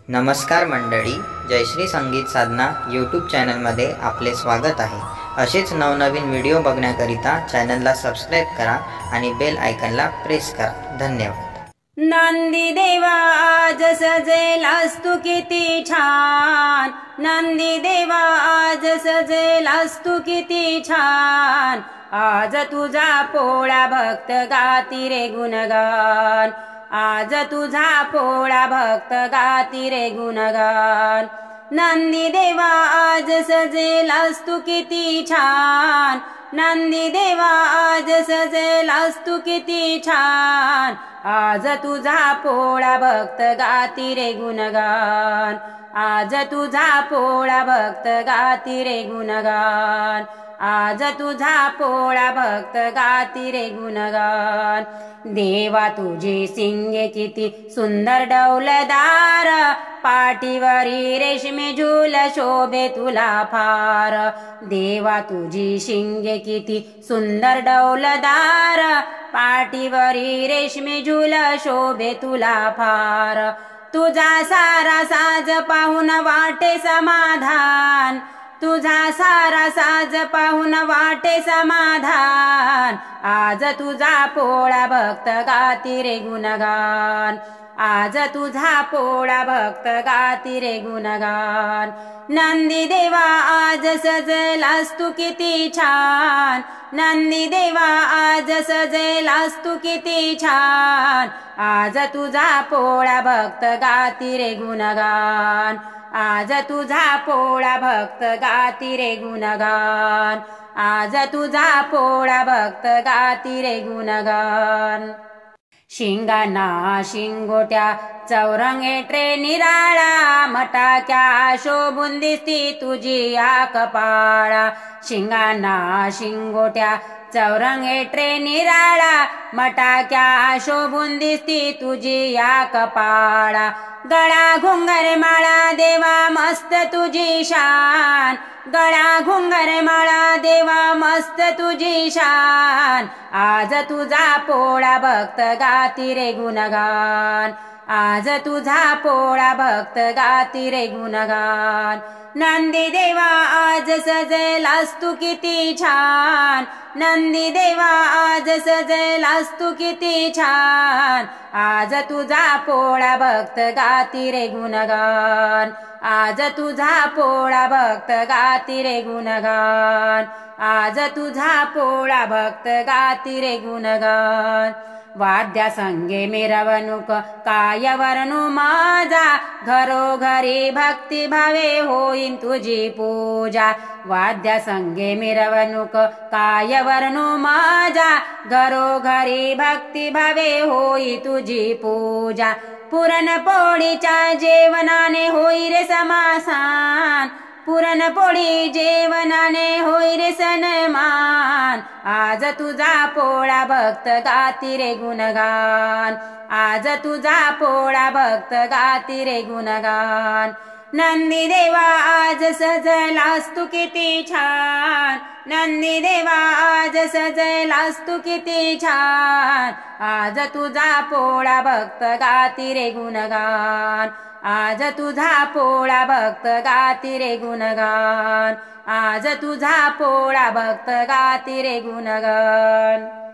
नमस्कार मंडळी, जयश्री संगीत साधना यूट्यूब चॅनलमध्ये आपले स्वागत आहे। असेच नवनवीन व्हिडिओ बघण्याकरिता चॅनलला सबस्क्राइब करा आणि बेल आयकॉनला प्रेस करा। धन्यवाद। नंदी देवा आज सजेलास तू किती छान, नंदी देवा आज सजेलास तू किती छान। आज तुझा पोळा भक्त गाती रे गुणगान, आज तुझा पोळा भक्त गाती रे गुणगान। नंदी देवा आज सजेलास तू किती छान, नंदी देवा आज सजेलास तू किती छान। आज तुझा पोळा भक्त गाती रे गुणगान, आज तुझा पोळा भक्त गाती रे गुणगान, आज तुझा पोळा भक्त गाती रे गुणगान। देवा तुझी शिंगे किती सुंदर डौलदार, पाठीवरी रेशमी झूल शोभे तुला फार। देवा तुझी शिंगे किती सुंदर डौलदार, पाठीवरी रेशमी झूल शोभे तुला फार। तुझा सारा साज पाहून वाटे समाधान, तुझा सारा साज पाहून वाटे समाधान। आज तुझा पोळा भक्त गाती रे गुणगान, आज तुझा पोळा भक्त गाती रे गुणगान। नंदी देवा आज सजलास तू किती छान, नंदी देवा आज सजलास तू किती छान। आज तुझा पोळा भक्त गाती रे गुणगान, आज तुझा पोळा भक्त गाती रे गुणगान, आज तुझा पोळा भक्त गाती रे गुणगान। शिंगांना शिंगोट्या चौरंगे ट्रे निराळा, मटाक्या शोभून दिसती तुझी या कपाळा। शिंगांना शिंगोट्या चौरंगे ट्रे निराळा, मटाक्या शोभून दिसती तुझी या कपाळा। गळा घुंगर माळा देवा मस्त तुझी शान, गळा घुंगर माळा देवा मस्त तुझी शान। आज तुझा पोळा भक्त गाती रे गुणगान, आज तुझा पोळा भक्त गाती रे गुणगान। नंदी देवा आज सजलास तू किती छान, नंदी देवा आज सजलास तू किती छान। आज तुझा पोळा भक्त गाती रे गुणगान, आज तुझा पोळा भक्त गाती रे गुणगान, आज तुझा पोळा भक्त गाती रे गुणगान। वाद्या संगे मिरवणूक काय वर्णू माझा, घरोघरी भक्ती भावे होईन तुझी पूजा। वाद्या संगे मिरवणूक काय वर्णू माझा, घरोघरी भक्ती भावे होई तुझी पूजा। पुरणपोळीच्या जेवणाने होई रे समासान, पुरणपोळी जेवणाने होई रे सन्मान। आज तुझा पोळा भक्त गाती रे गुणगान, आज तुझा पोळा भक्त गाती रे गुणगान। नंदी देवा आज सजलास तू किती छान, नंदी देवा आज सजलास तू किती छान। आज तुझा पोळा भक्त गाती रे गुणगान, आज तुझा पोळा भक्त गाती रे गुणगान, आज तुझा पोळा भक्त गाती रे गुणगान।